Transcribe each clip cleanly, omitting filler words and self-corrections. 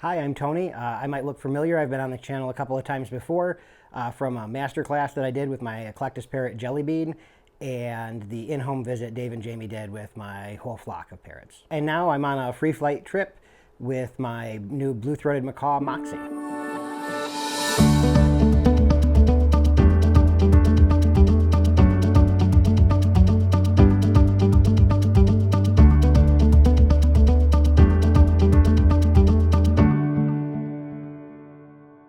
Hi, I'm Tony. I might look familiar. I've been on the channel a couple of times before from a master class that I did with my Eclectus Parrot Jellybean and the in-home visit Dave and Jamie did with my whole flock of parrots. And now I'm on a Freeflight trip with my new blue-throated macaw, Moxie.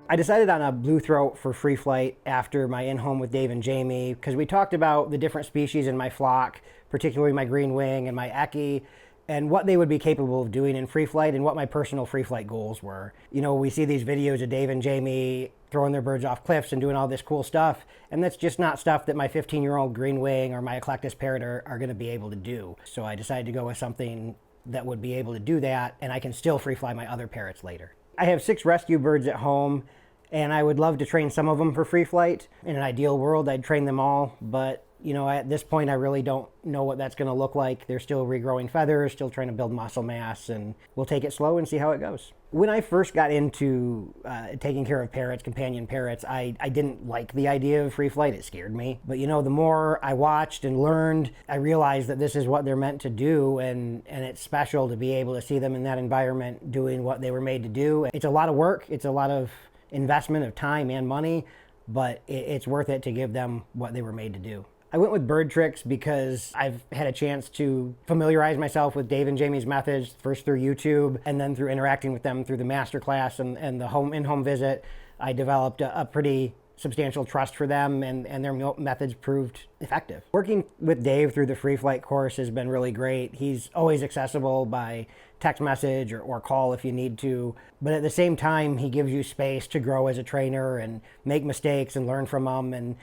I decided on a blue throat for free flight after my in-home with Dave and Jamie because we talked about the different species in my flock, particularly my green wing and my Eckie, and what they would be capable of doing in free flight and what my personal free flight goals were. You know, we see these videos of Dave and Jamie throwing their birds off cliffs and doing all this cool stuff, and that's just not stuff that my 15-year-old green wing or my Eclectus parrot are going to be able to do. So I decided to go with something that would be able to do that, and I can still free fly my other parrots later. I have 6 rescue birds at home, and I would love to train some of them for free flight. In an ideal world, I'd train them all, but you know, at this point, I really don't know what that's going to look like. They're still regrowing feathers, still trying to build muscle mass, and we'll take it slow and see how it goes. When I first got into taking care of parrots, companion parrots, I didn't like the idea of free flight. It scared me. But you know, the more I watched and learned, I realized that this is what they're meant to do, and it's special to be able to see them in that environment doing what they were made to do. It's a lot of work. It's a lot of investment of time and money, but it's worth it to give them what they were made to do. I went with BirdTricks because I've had a chance to familiarize myself with Dave and Jamie's methods, first through YouTube and then through interacting with them through the masterclass and the in-home visit. I developed a pretty substantial trust for them, and their methods proved effective. Working with Dave through the free flight course has been really great. He's always accessible by text message or call if you need to, but at the same time he gives you space to grow as a trainer and make mistakes and learn from them,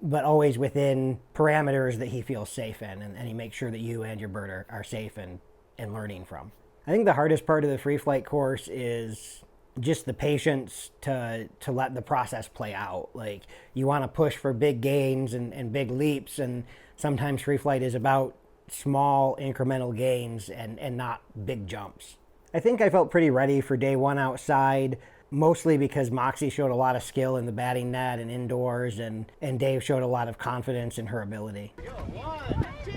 but always within parameters that he feels safe in, and he makes sure that you and your bird are safe and learning from. I think the hardest part of the free flight course is just the patience to let the process play out. Like, you want to push for big gains and big leaps, and sometimes free flight is about small incremental gains and not big jumps. I think I felt pretty ready for day one outside, mostly because Moxie showed a lot of skill in the batting net and indoors, and Dave showed a lot of confidence in her ability. One, two.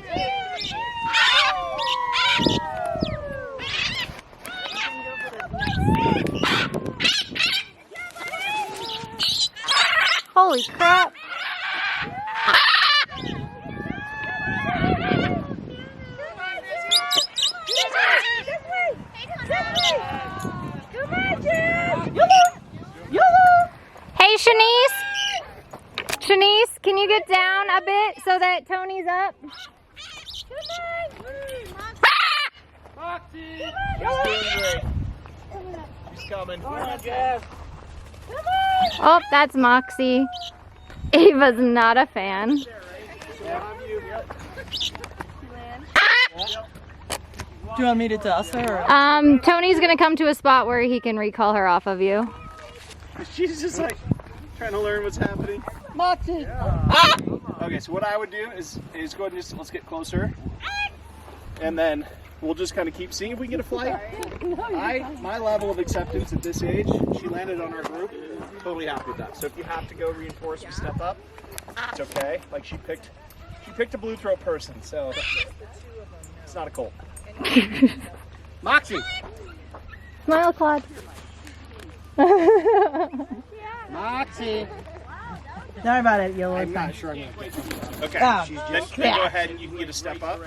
Holy crap! Hey, Shanice, can you get down a bit so that Tony's up? Moxie! She's coming. Come on, Jeff. Oh, that's Moxie. Ava's not a fan. Do you want me to toss her? Tony's gonna come to a spot where he can recall her off of you. She's just like trying to learn what's happening. Moxie! Yeah. Okay, so what I would do is go ahead and let's get closer. And then we'll just kind of keep seeing if we can get a flight. My level of acceptance at this age, she landed on our group, totally happy with that. So if you have to go reinforce or step up, it's okay. Like, she picked a blue throat person, so it's not a colt. Moxie! Smile, Claude. Moxie! Sorry about it, Yellow. I'm not sure I'm going to pick her. Okay, then go ahead and you can get a step up.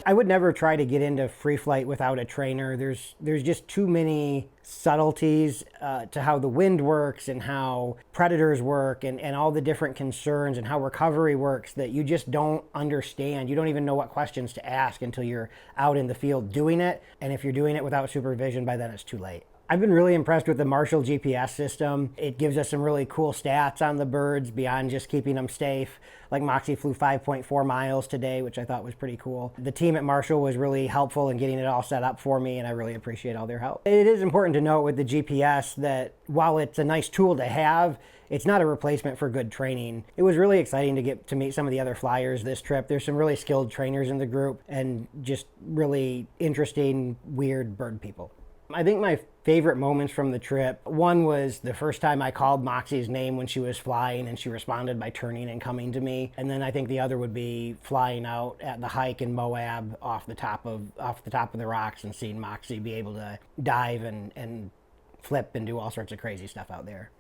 I would never try to get into free flight without a trainer. There's just too many subtleties to how the wind works and how predators work and all the different concerns and how recovery works that you just don't understand. You don't even know what questions to ask until you're out in the field doing it. And if you're doing it without supervision, by then it's too late. I've been really impressed with the Marshall GPS system. It gives us some really cool stats on the birds beyond just keeping them safe. Like, Moxie flew 5.4 miles today, which I thought was pretty cool. The team at Marshall was really helpful in getting it all set up for me, and I really appreciate all their help. It is important to note with the GPS that while it's a nice tool to have, it's not a replacement for good training. It was really exciting to get to meet some of the other flyers this trip. There's some really skilled trainers in the group and just really interesting, weird bird people. I think my favorite moments from the trip, one was the first time I called Moxie's name when she was flying and she responded by turning and coming to me. And then I think the other would be flying out at the hike in Moab off the top of the rocks and seeing Moxie be able to dive and flip and do all sorts of crazy stuff out there.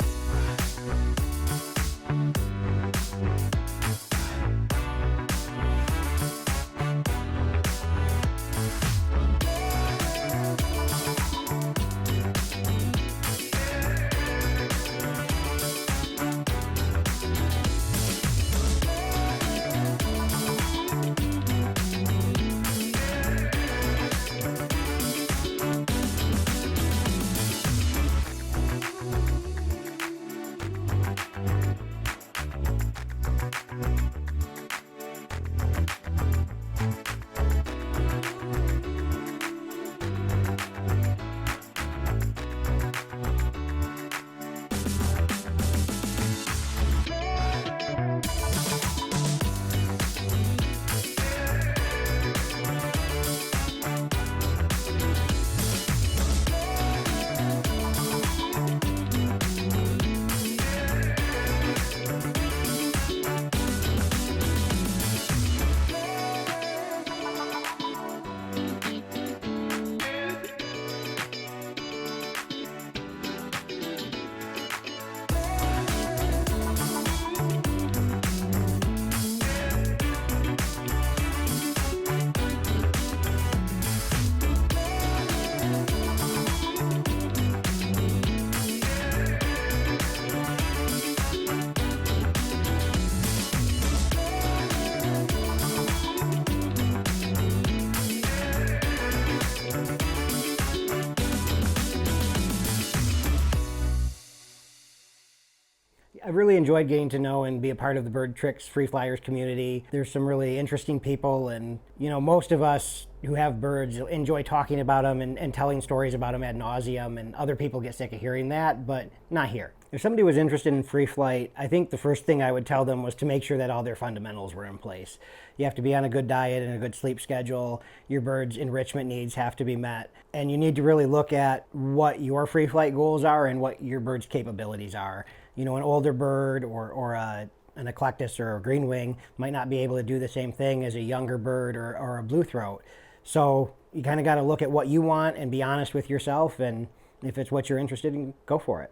I've really enjoyed getting to know and be a part of the BirdTricks Free Flyers community. There's some really interesting people, and most of us who have birds enjoy talking about them and telling stories about them ad nauseum, and other people get sick of hearing that, but not here. If somebody was interested in free flight, I think the first thing I would tell them was to make sure that all their fundamentals were in place. You have to be on a good diet and a good sleep schedule. Your bird's enrichment needs have to be met. And you need to really look at what your free flight goals are and what your bird's capabilities are. An older bird or an eclectus or a green wing might not be able to do the same thing as a younger bird or a blue throat. So you kind of got to look at what you want and be honest with yourself, and if it's what you're interested in, go for it.